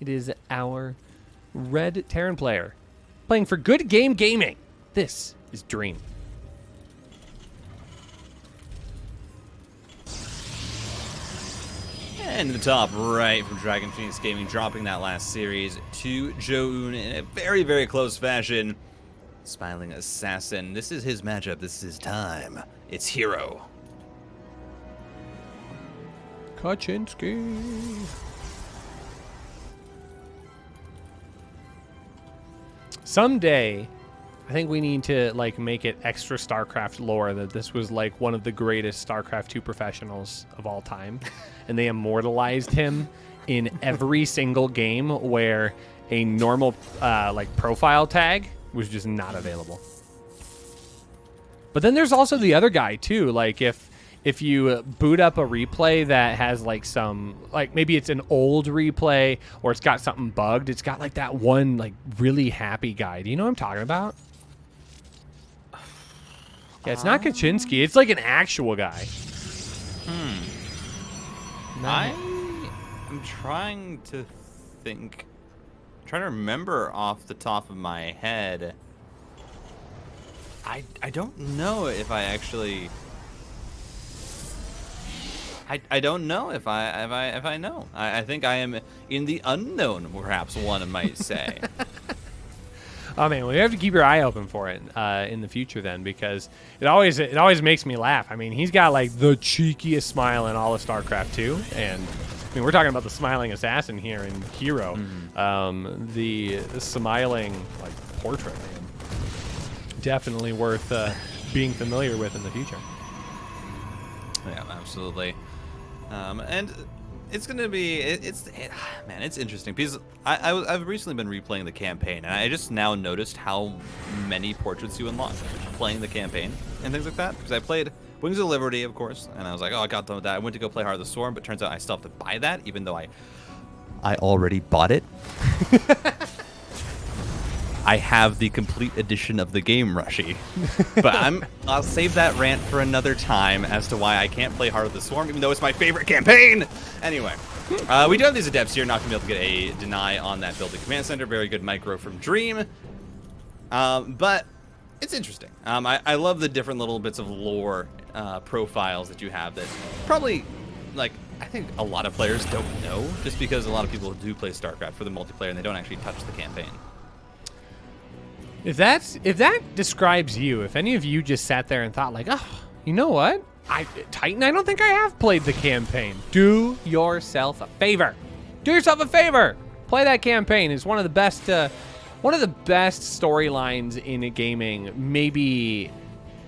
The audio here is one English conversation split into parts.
It is our red Terran player playing for Good Game Gaming. This is Dream. And the top right from Dragon Phoenix Gaming, dropping that last series to Zoun in a very, very close fashion. Smiling Assassin. This is his matchup. This is his time. It's Hero. Kaczynski. Someday, I think we need to like make it extra StarCraft lore that this was like one of the greatest StarCraft 2 professionals of all time, and they immortalized him in every single game where a normal like profile tag was just not available. But then there's also the other guy too. Like if you boot up a replay that has like some, like maybe it's an old replay or it's got something bugged, it's got like that one like really happy guy. Do you know what I'm talking about? Yeah, it's not Kaczynski. It's like an actual guy. I'm trying to think. I'm trying to remember off the top of my head. I don't know if I actually. I don't know if I know. I think I am in the unknown, perhaps one might say. Oh man, well, you have to keep your eye open for it in the future then, because it always makes me laugh. I mean, he's got like the cheekiest smile in all of StarCraft 2, and I mean we're talking about the smiling assassin here in Hero, the smiling like portrait, man. Definitely worth being familiar with in the future. Yeah, absolutely. And it's gonna be man, it's interesting because I've recently been replaying the campaign, and I just now noticed how many portraits you unlock playing the campaign and things like that. Because I played Wings of Liberty, of course, and I was like, oh, I got done with that. I went to go play Heart of the Storm, but turns out I still have to buy that, even though I already bought it. I have the complete edition of the game, Rushi. But I'll save that rant for another time as to why I can't play Heart of the Swarm, even though it's my favorite campaign. Anyway, we do have these adepts here. Not going to be able to get a deny on that building command center. Very good micro from Dream. But it's interesting. I love the different little bits of lore profiles that you have that probably, like, I think a lot of players don't know, just because a lot of people do play StarCraft for the multiplayer and they don't actually touch the campaign. If that describes you, if any of you just sat there and thought like, oh, you know what? Titan, I don't think I have played the campaign. Do yourself a favor. Do yourself a favor. Play that campaign. It's one of the best storylines in gaming, maybe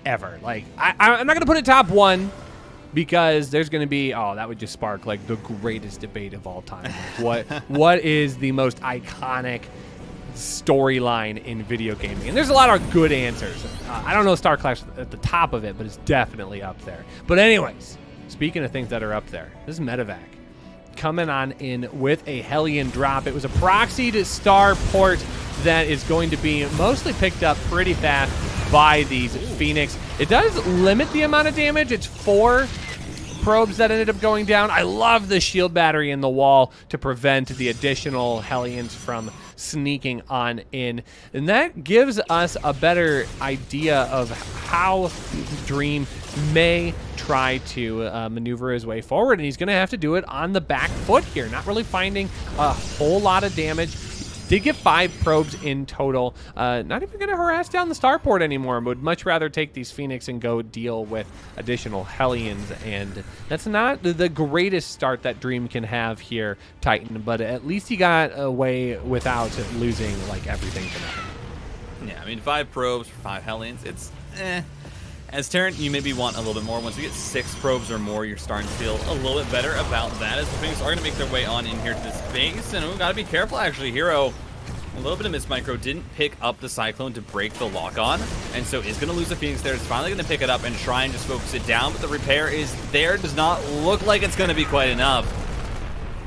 ever. Like, I'm not gonna put it top one, because there's going to be, that would just spark like the greatest debate of all time. Like, what is the most iconic storyline in video gaming? And there's a lot of good answers. I don't know StarCraft's at the top of it, but it's definitely up there. But anyways, speaking of things that are up there, this is Medevac coming on in with a Hellion drop. It was a proxied starport that is going to be mostly picked up pretty fast by these Phoenix. It does limit the amount of damage. It's 4 probes that ended up going down. I love the shield battery in the wall to prevent the additional Hellions from sneaking on in. And that gives us a better idea of how Dream may try to maneuver his way forward. And he's going to have to do it on the back foot here, not really finding a whole lot of damage. Did get 5 probes in total. Not even going to harass down the starport anymore. Would much rather take these Phoenix and go deal with additional Hellions. And that's not the greatest start that Dream can have here, Titan. But at least he got away without losing like everything to nothing. Yeah, I mean, 5 probes for 5 Hellions. It's As Terran, you maybe want a little bit more. Once you get 6 probes or more, you're starting to feel a little bit better about that, as the Phoenix are going to make their way on in here to this base. And we've got to be careful, actually. Hero, a little bit of miss micro, didn't pick up the Cyclone to break the lock-on, and so is going to lose the Phoenix there. It's finally going to pick it up and try and just focus it down, but the repair is there. Does not look like it's going to be quite enough.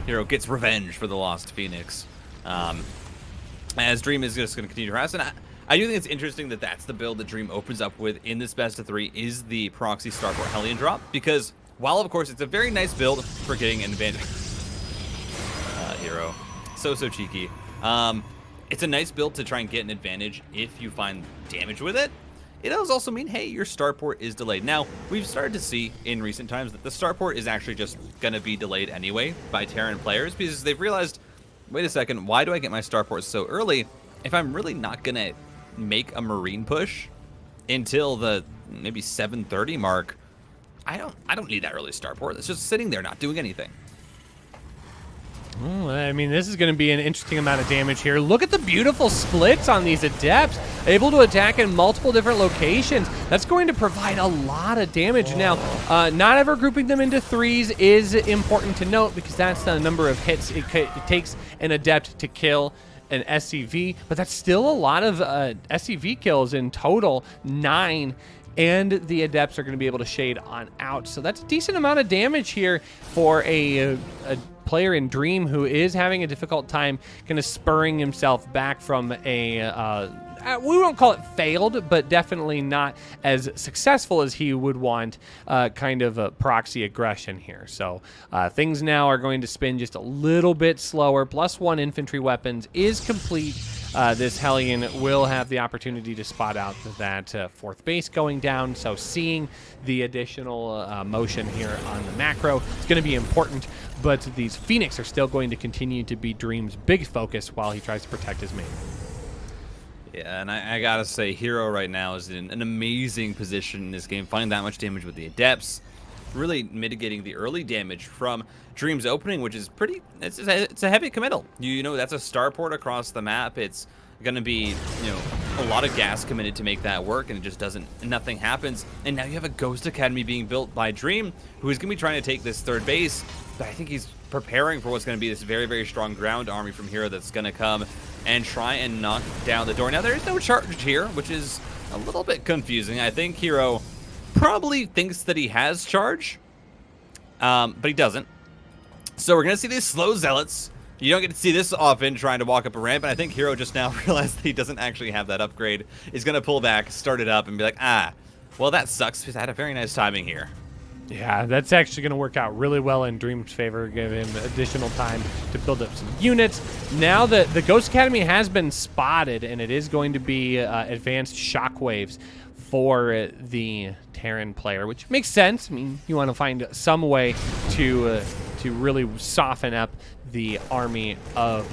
Hero gets revenge for the lost Phoenix. As Dream is just going to continue to harass, and I do think it's interesting that that's the build that Dream opens up with in this best of 3 is the proxy starport Hellion drop, because while of course it's a very nice build for getting an advantage, Hero So cheeky. It's a nice build to try and get an advantage if you find damage with it. It does also mean, hey, your starport is delayed. Now, we've started to see in recent times that the starport is actually just going to be delayed anyway by Terran players because they've realized, wait a second, why do I get my starport so early if I'm really not going to make a Marine push until the maybe 7:30 mark? I don't need that early starport. It's just sitting there not doing anything. Well, I mean, this is going to be an interesting amount of damage here. Look at the beautiful splits on these Adepts, able to attack in multiple different locations. That's going to provide a lot of damage. Now, not ever grouping them into threes is important to note because that's the number of hits it takes an Adept to kill an SCV, but that's still a lot of SCV kills in total, 9. And the Adepts are going to be able to shade on out. So that's a decent amount of damage here for a player in Dream who is having a difficult time kind of spurring himself back from a, we won't call it failed, but definitely not as successful as he would want, kind of a proxy aggression here. So things now are going to spin just a little bit slower. +1 infantry weapons is complete. This Hellion will have the opportunity to spot out that fourth base going down, so seeing the additional motion here on the macro is going to be important, but these Phoenix are still going to continue to be Dream's big focus while he tries to protect his main. Yeah, and I gotta say, Hero right now is in an amazing position in this game, finding that much damage with the Adepts, really mitigating the early damage from Dream's opening, which is pretty, it's a heavy committal. You know, that's a starport across the map. It's gonna be, you know, a lot of gas committed to make that work, and it just doesn't, nothing happens. And now you have a Ghost Academy being built by Dream, who is gonna be trying to take this third base, but I think he's preparing for what's gonna be this very, very strong ground army from Hero that's gonna come and try and knock down the door. Now, there is no charge here, which is a little bit confusing. I think Hero probably thinks that he has charge, but he doesn't. So we're going to see these slow Zealots. You don't get to see this often trying to walk up a ramp, and I think Hero just now realized that he doesn't actually have that upgrade. He's going to pull back, start it up, and be like, well, that sucks because I had a very nice timing here. Yeah, that's actually going to work out really well in Dream's favor, give him additional time to build up some units. Now that the Ghost Academy has been spotted, and it is going to be advanced shockwaves for the Terran player, which makes sense. I mean, you want to find some way to really soften up the army of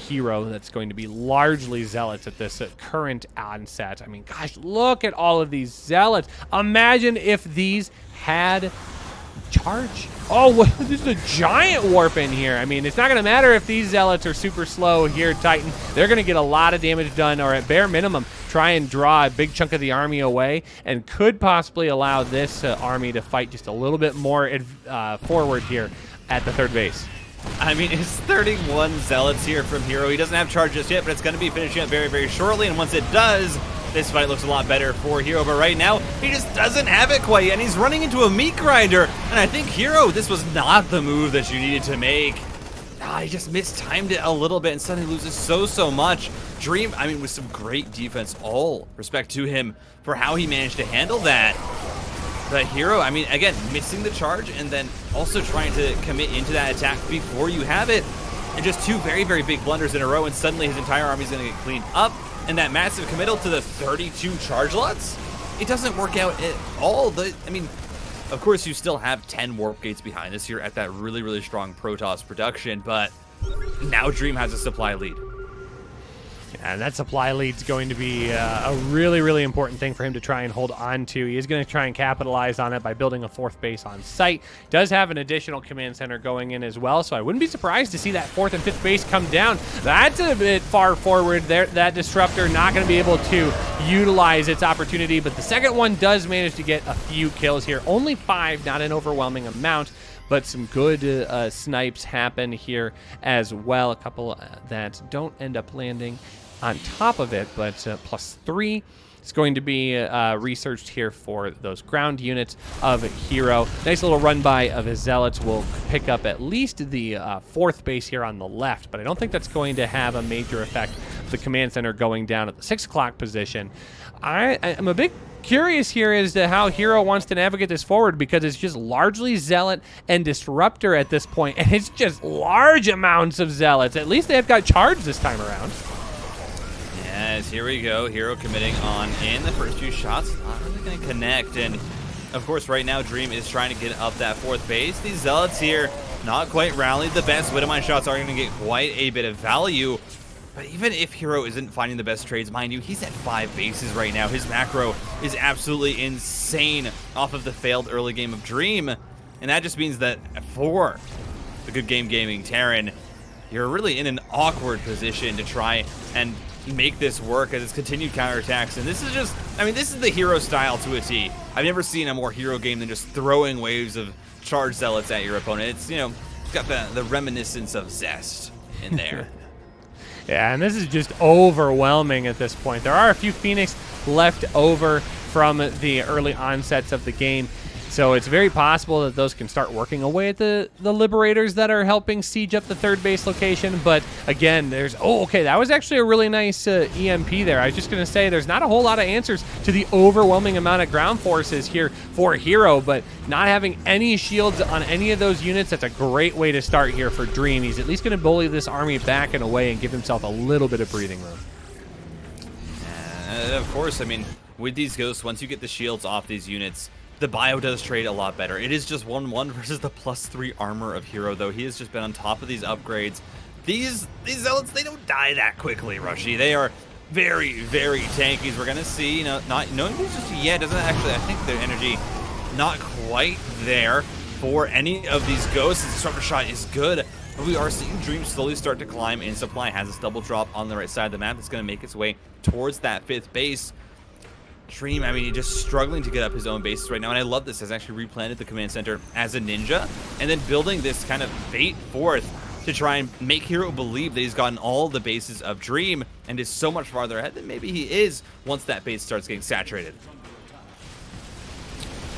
Hero that's going to be largely Zealots at this current onset. I mean, gosh, look at all of these Zealots. Imagine if these had charge. Oh, this is a giant warp in here. I mean, it's not going to matter if these Zealots are super slow here, Titan. They're going to get a lot of damage done, or at bare minimum, try and draw a big chunk of the army away, and could possibly allow this army to fight just a little bit more forward here at the third base. I mean, it's 31 Zealots here from Hero. He doesn't have charge just yet, but it's going to be finishing up very, very shortly, and once it does, this fight looks a lot better for Hero, but right now, he just doesn't have it quite, and he's running into a meat grinder, and I think Hero, this was not the move that you needed to make. He just mistimed it a little bit and suddenly loses so much. Dream, I mean, with some great defense, all respect to him for how he managed to handle that. But Hero, I mean, again, missing the charge and then also trying to commit into that attack before you have it. And just two very, very big blunders in a row, and suddenly his entire army is going to get cleaned up. And that massive committal to the 32 charge lots, it doesn't work out at all. I mean, of course, you still have 10 warp gates behind us here at that really, really strong Protoss production, but now Dream has a supply lead. And that supply lead's going to be a really, really important thing for him to try and hold on to. He is going to try and capitalize on it by building a fourth base on site. Does have an additional command center going in as well, so I wouldn't be surprised to see that fourth and fifth base come down. That's a bit far forward there. That disruptor not going to be able to utilize its opportunity, but the second one does manage to get a few kills here. Only 5, not an overwhelming amount, but some good snipes happen here as well. A couple that don't end up landing on top of it, but +3 is going to be researched here for those ground units of Hero. Nice little run by of his Zealots will pick up at least the fourth base here on the left, but I don't think that's going to have a major effect. The command center going down at the 6 o'clock position. I'm a big curious here as to how Hero wants to navigate this forward, because it's just largely Zealot and Disruptor at this point, and it's just large amounts of Zealots. At least they've got charge this time around. Yes, here we go. Hero committing on in the first few shots. Not really going to connect. And, of course, right now, Dream is trying to get up that fourth base. These Zealots here not quite rallied the best. Widowmine shots are going to get quite a bit of value. But even if Hero isn't finding the best trades, mind you, he's at 5 bases right now. His macro is absolutely insane off of the failed early game of Dream. And that just means that for the Good Game Gaming Terran, you're really in an awkward position to try and make this work as it's continued counterattacks. And this is just, I mean, this is the Hero style to a T. I've never seen a more Hero game than just throwing waves of charged Zealots at your opponent. It's, you know, it's got the reminiscence of Zest in there. Yeah, and this is just overwhelming at this point. There are a few Phoenix left over from the early onsets of the game, so it's very possible that those can start working away at the Liberators that are helping siege up the third base location. But again, there's, oh, okay, that was actually a really nice EMP there. I was just going to say there's not a whole lot of answers to the overwhelming amount of ground forces here for Hero, but not having any shields on any of those units, that's a great way to start here for Dream. He's at least going to bully this army back and away and give himself a little bit of breathing room. Of course, I mean, with these Ghosts, once you get the shields off these units, the bio does trade a lot better. It is just 1-1 versus the +3 armor of Hero, though. He has just been on top of these upgrades. These Zealots, they don't die that quickly, Rushi. They are very, very tanky. As we're going to see, you know, not knowing just yet, doesn't actually, I think their energy not quite there for any of these Ghosts. The Disruptor shot is good, but we are seeing Dream slowly start to climb in supply. Has this double drop on the right side of the map. It's going to make its way towards that 5th base. Dream, I mean, he's just struggling to get up his own bases right now, and I love this. Has actually replanted the command center as a ninja, and then building this kind of bait forth to try and make Hero believe that he's gotten all the bases of Dream and is so much farther ahead than maybe he is once that base starts getting saturated.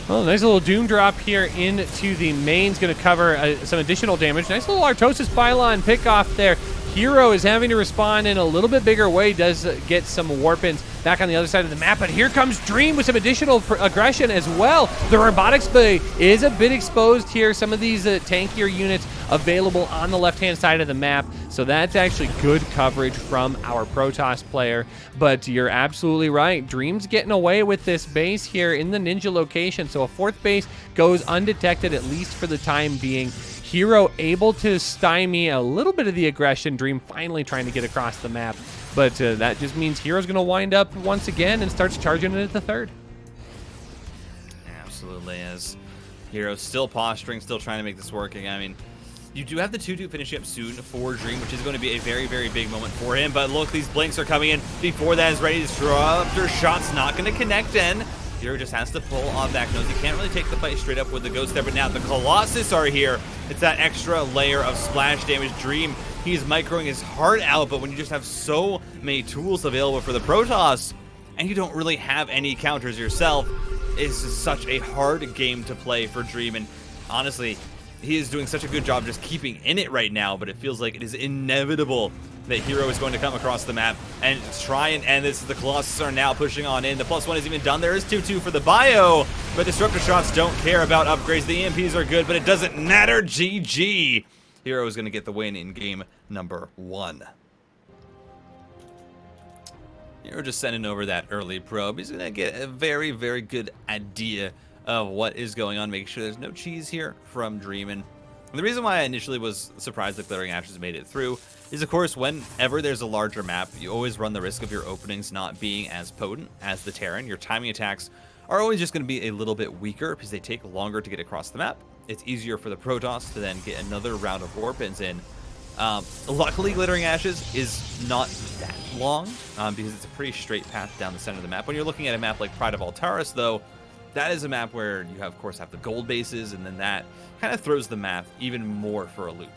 Well, nice little Doom drop here into the main. Going to cover some additional damage. Nice little Artosis pylon pickoff there. Hero is having to respond in a little bit bigger way. Does get some warp-ins back on the other side of the map, but here comes Dream with some additional aggression as well. The robotics bay is a bit exposed here. Some of these tankier units available on the left-hand side of the map, so that's actually good coverage from our Protoss player. But you're absolutely right. Dream's getting away with this base here in the ninja location, so a 4th base goes undetected, at least for the time being. Hero able to stymie a little bit of the aggression. Dream finally trying to get across the map, but that just means Hero's going to wind up once again and starts charging it at the 3rd. Absolutely, as Hero still posturing, still trying to make this work. I mean, you do have the 2-2 finishing up soon for Dream, which is going to be a very, very big moment for him. But look, these blinks are coming in before that is ready. Disruptor shot's not going to connect in. Hero just has to pull on back nose. He can't really take the fight straight up with the Ghost there, but now the Colossus are here. It's that extra layer of splash damage. Dream, he's microing his heart out, but when you just have so many tools available for the Protoss, and you don't really have any counters yourself, it's such a hard game to play for Dream. And honestly, he is doing such a good job just keeping in it right now, but it feels like it is inevitable that Hero is going to come across the map and try and end this. The Colossus are now pushing on in. The +1 is even done. There is 2-2 for the bio, but Disruptor shots don't care about upgrades. The EMPs are good, but it doesn't matter. GG. Hero is going to get the win in game number 1. Hero just sending over that early probe. He's going to get a very, very good idea of what is going on, making sure there's no cheese here from Dream. And the reason why I initially was surprised that Glittering Ashes made it through is, of course, whenever there's a larger map, you always run the risk of your openings not being as potent as the Terran. Your timing attacks are always just going to be a little bit weaker because they take longer to get across the map. It's easier for the Protoss to then get another round of warp-ins in. Luckily, Glittering Ashes is not that long because it's a pretty straight path down the center of the map. When you're looking at a map like Pride of Altaris, though, that is a map where you have, of course, have the gold bases, and then that kind of throws the math even more for a loop.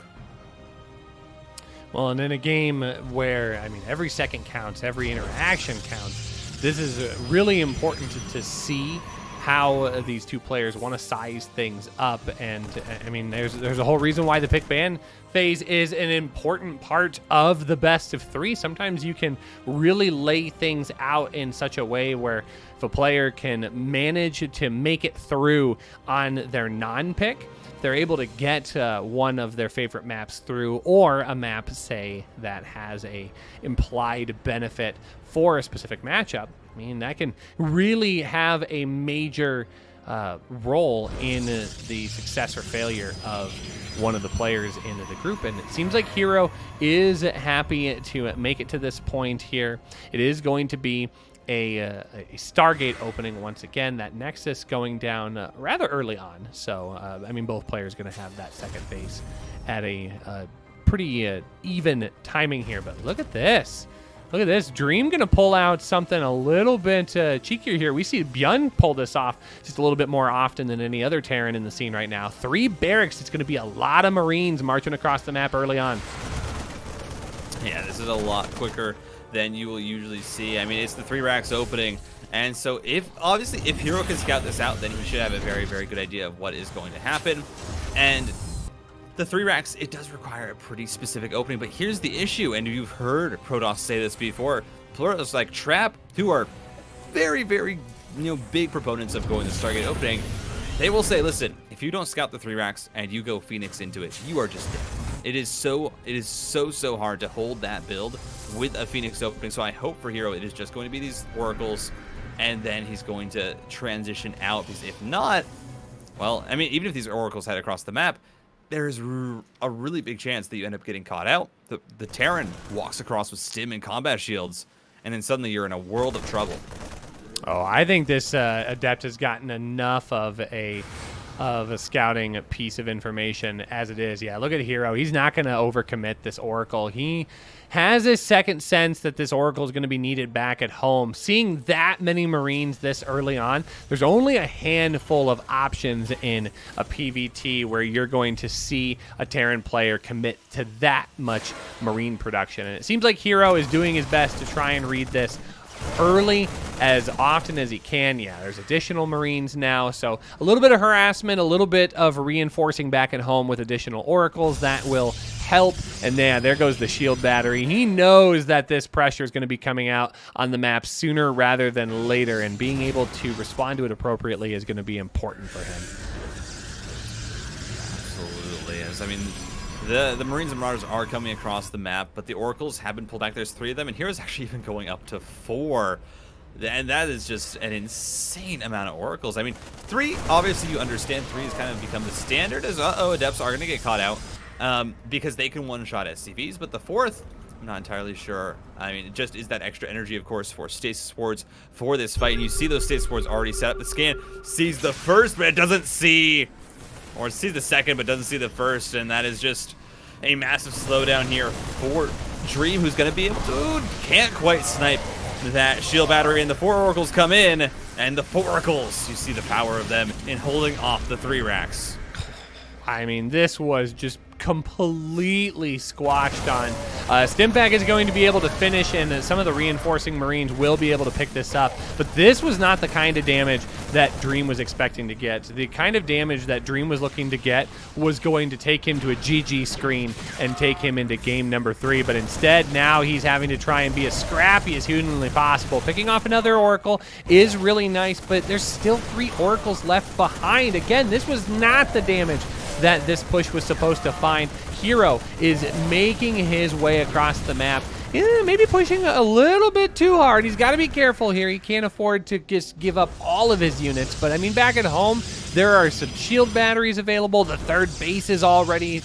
Well, and in a game where, I mean, every second counts, every interaction counts, this is really important to see how these two players want to size things up. And I mean, there's a whole reason why the pick ban phase is an important part of the best of 3. Sometimes you can really lay things out in such a way where if a player can manage to make it through on their non-pick, they're able to get one of their favorite maps through, or a map, say, that has a implied benefit for a specific matchup. I mean, that can really have a major role in the success or failure of one of the players in the group. And it seems like Hero is happy to make it to this point here. It is going to be a Stargate opening once again. That Nexus going down rather early on. So, I mean, both players going to have that second base at a pretty even timing here. But look at this. Look at this. Dream going to pull out something a little bit cheekier here. We see Byun pull this off just a little bit more often than any other Terran in the scene right now. 3 barracks. It's going to be a lot of Marines marching across the map early on. Yeah, this is a lot quicker than you will usually see. I mean, it's the 3 racks opening. And so obviously if Hero can scout this out, then he should have a very, very good idea of what is going to happen. And the 3 racks, it does require a pretty specific opening, but here's the issue, and you've heard Protoss say this before. Players like Trap, who are very, very, big proponents of going the Stargate opening, they will say, listen, if you don't scout the 3 racks and you go Phoenix into it, you are just dead. It is so hard to hold that build with a Phoenix opening. So I hope for Hero it is just going to be these Oracles, and then he's going to transition out, because if not, well, I mean, even if these Oracles head across the map, there's a really big chance that you end up getting caught out. The Terran walks across with stim and combat shields, and then suddenly you're in a world of trouble. Oh, I think this Adept has gotten enough of a scouting piece of information as it is. Yeah, look at Hero. He's not going to overcommit this Oracle. He has a second sense that this Oracle is going to be needed back at home. Seeing that many Marines this early on, there's only a handful of options in a PvT where you're going to see a Terran player commit to that much Marine production. And it seems like Hero is doing his best to try and read this early as often as he can. Yeah, there's additional Marines now, so a little bit of harassment, a little bit of reinforcing back at home with additional Oracles that will help. And there goes the shield battery. He knows that this pressure is going to be coming out on the map sooner rather than later, and being able to respond to it appropriately is going to be important for him. Absolutely is. I mean, the Marines and Marauders are coming across the map, but the Oracles have been pulled back. There's 3 of them, and Hero's actually even going up to 4. And that is just an insane amount of Oracles. I mean, 3, obviously you understand 3 has kind of become the standard as, Adepts are going to get caught out because they can one-shot SCVs. But the 4th, I'm not entirely sure. I mean, it just is that extra energy, of course, for stasis wards for this fight. And you see those stasis wards already set up. The scan sees the first, but it doesn't see... Or sees the second, but doesn't see the first, and that is just a massive slowdown here for Dream, who's going to be able to... Can't quite snipe that shield battery, and the 4 Oracles come in, and the 4 Oracles, you see the power of them in holding off the 3 racks. I mean, this was just completely squashed on. Stimpack is going to be able to finish, and some of the reinforcing Marines will be able to pick this up. But this was not the kind of damage that Dream was expecting to get. The kind of damage that Dream was looking to get was going to take him to a GG screen and take him into game number 3. But instead, now he's having to try and be as scrappy as humanly possible. Picking off another Oracle is really nice, but there's still 3 Oracles left behind. Again, this was not the damage that this push was supposed to find. Hero is making his way across the map. Maybe pushing a little bit too hard. He's got to be careful here. He can't afford to just give up all of his units. But I mean, back at home, there are some shield batteries available. The 3rd base is already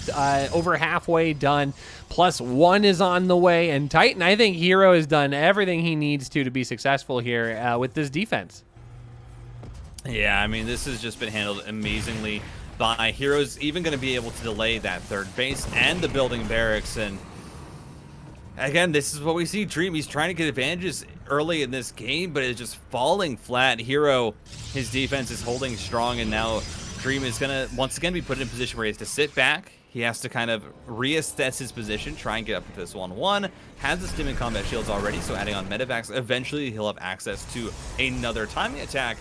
over halfway done. +1 is on the way. And Titan, I think Hero has done everything he needs to be successful here with this defense. Yeah, I mean, this has just been handled amazingly by Hero's even going to be able to delay that 3rd base and the building barracks. And again, this is what we see. Dream, he's trying to get advantages early in this game, but it's just falling flat. Hero, his defense is holding strong, and now Dream is going to once again be put in a position where he has to sit back. He has to kind of reassess his position, try and get up to this 1-1. Has the stim and combat shields already, so adding on medevacs, eventually he'll have access to another timing attack.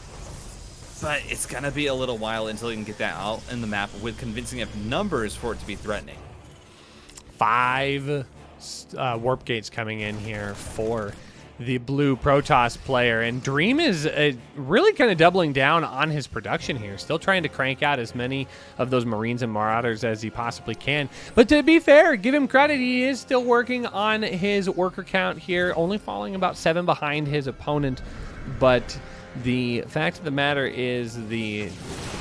but it's going to be a little while until you can get that out in the map with convincing enough numbers for it to be threatening. 5 warp gates coming in here for the blue Protoss player, and Dream is really kind of doubling down on his production here, still trying to crank out as many of those Marines and Marauders as he possibly can. But to be fair, give him credit, he is still working on his worker count here, only falling about 7 behind his opponent. But the fact of the matter is the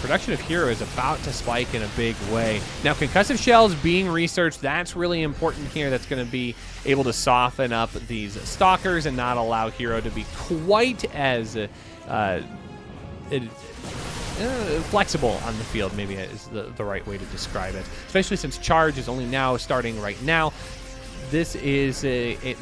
production of Hero is about to spike in a big way. Now, concussive shells being researched, that's really important here. That's going to be able to soften up these Stalkers and not allow Hero to be quite as flexible on the field, maybe is the right way to describe it, especially since Charge is only now starting right now. This is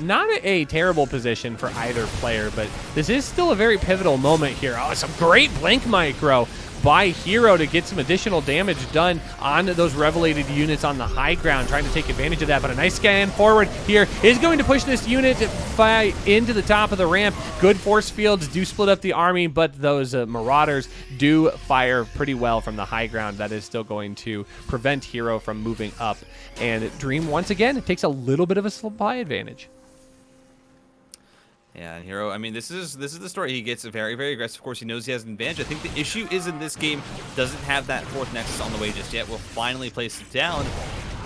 not a terrible position for either player, but this is still a very pivotal moment here. Oh, some great blink micro by Hero to get some additional damage done on those revelated units on the high ground, trying to take advantage of that. But a nice scan forward here is going to push this unit into the top of the ramp. Good force fields do split up the army, but those Marauders do fire pretty well from the high ground. That is still going to prevent Hero from moving up. And Dream, once again, it takes a little bit of a supply advantage. Yeah, and Hero, I mean, this is the story. He gets very, very aggressive. Of course, he knows he has an advantage. I think the issue is in this game, doesn't have that 4th Nexus on the way just yet. Will finally place it down,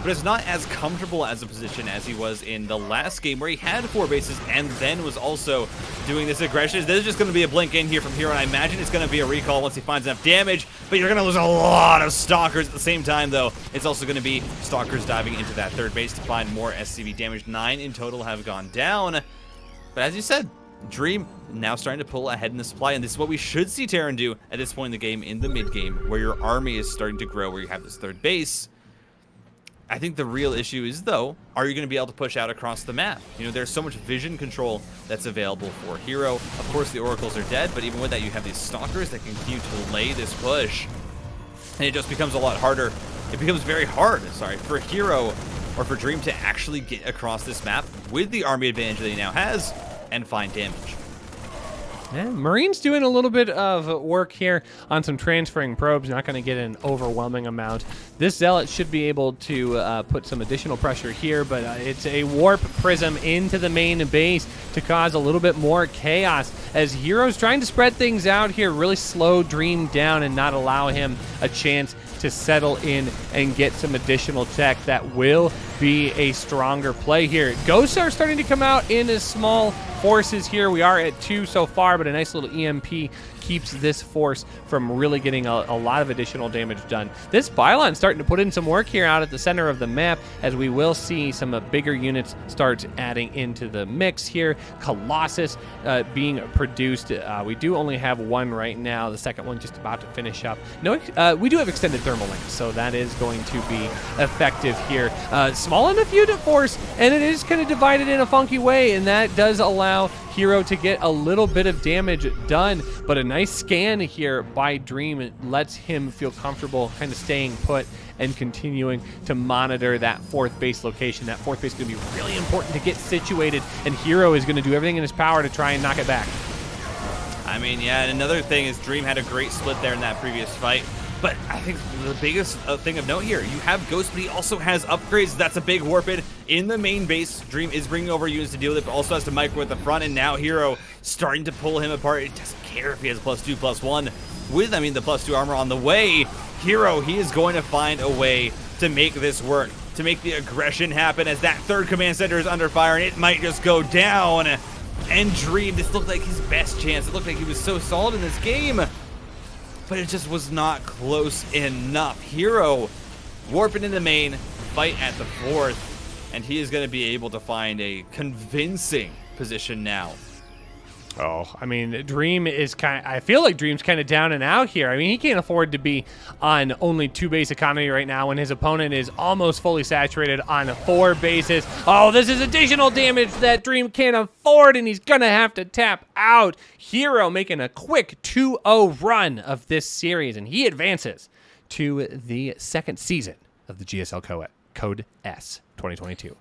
but it's not as comfortable as a position as he was in the last game where he had 4 bases and then was also doing this aggression. There's just going to be a blink in here from Hero, and I imagine it's going to be a recall once he finds enough damage, but you're going to lose a lot of Stalkers at the same time, though. It's also going to be Stalkers diving into that 3rd base to find more SCV damage. 9 in total have gone down. But as you said, Dream now starting to pull ahead in the supply, and this is what we should see Terran do at this point in the game, in the mid-game, where your army is starting to grow, where you have this 3rd base. I think the real issue is, though, are you going to be able to push out across the map? You know, there's so much vision control that's available for Hero. Of course, the Oracles are dead, but even with that, you have these Stalkers that continue to lay this push. And it just becomes a lot harder. It becomes very hard, for Hero or for Dream to actually get across this map with the army advantage that he now has and find damage. Yeah, Marine's doing a little bit of work here on some transferring probes, not going to get an overwhelming amount. This Zealot should be able to put some additional pressure here, but it's a warp prism into the main base to cause a little bit more chaos as Hero's trying to spread things out here, really slow Dream down and not allow him a chance to settle in and get some additional tech that will be a stronger play here. Ghosts are starting to come out in as small forces here. We are at 2 so far, but a nice little EMP keeps this force from really getting a lot of additional damage done. This Bylon's starting to put in some work here out at the center of the map, as we will see some bigger units start adding into the mix here. Colossus being produced. We do only have 1 right now. The second one just about to finish up. No, we do have extended thermal links, so that is going to be effective here. Small enough unit force, and it is kind of divided in a funky way, and that does allow Hero to get a little bit of damage done, but a nice scan here by Dream lets him feel comfortable kind of staying put and continuing to monitor that 4th base location. That 4th base is going to be really important to get situated, and Hero is going to do everything in his power to try and knock it back. I mean, yeah, and another thing is Dream had a great split there in that previous fight. But I think the biggest thing of note here, you have Ghost, but he also has upgrades. That's a big warped in the main base. Dream is bringing over units to deal with it, but also has to micro at the front, and now Hero starting to pull him apart. It doesn't care if he has +2, +1. With, I mean, the +2 armor on the way, Hero, he is going to find a way to make this work, to make the aggression happen, as that 3rd command center is under fire, and it might just go down. And Dream, this looked like his best chance. It looked like he was so solid in this game, but it just was not close enough. Hero warping in the main, fight at the 4th, and he is going to be able to find a convincing position now. Oh, I mean, Dream is I feel like Dream's kind of down and out here. I mean, he can't afford to be on only 2 base economy right now when his opponent is almost fully saturated on 4 bases. Oh, this is additional damage that Dream can't afford, and he's gonna have to tap out. Hero making a quick 2-0 run of this series, and he advances to the 2nd season of the GSL Code S 2022.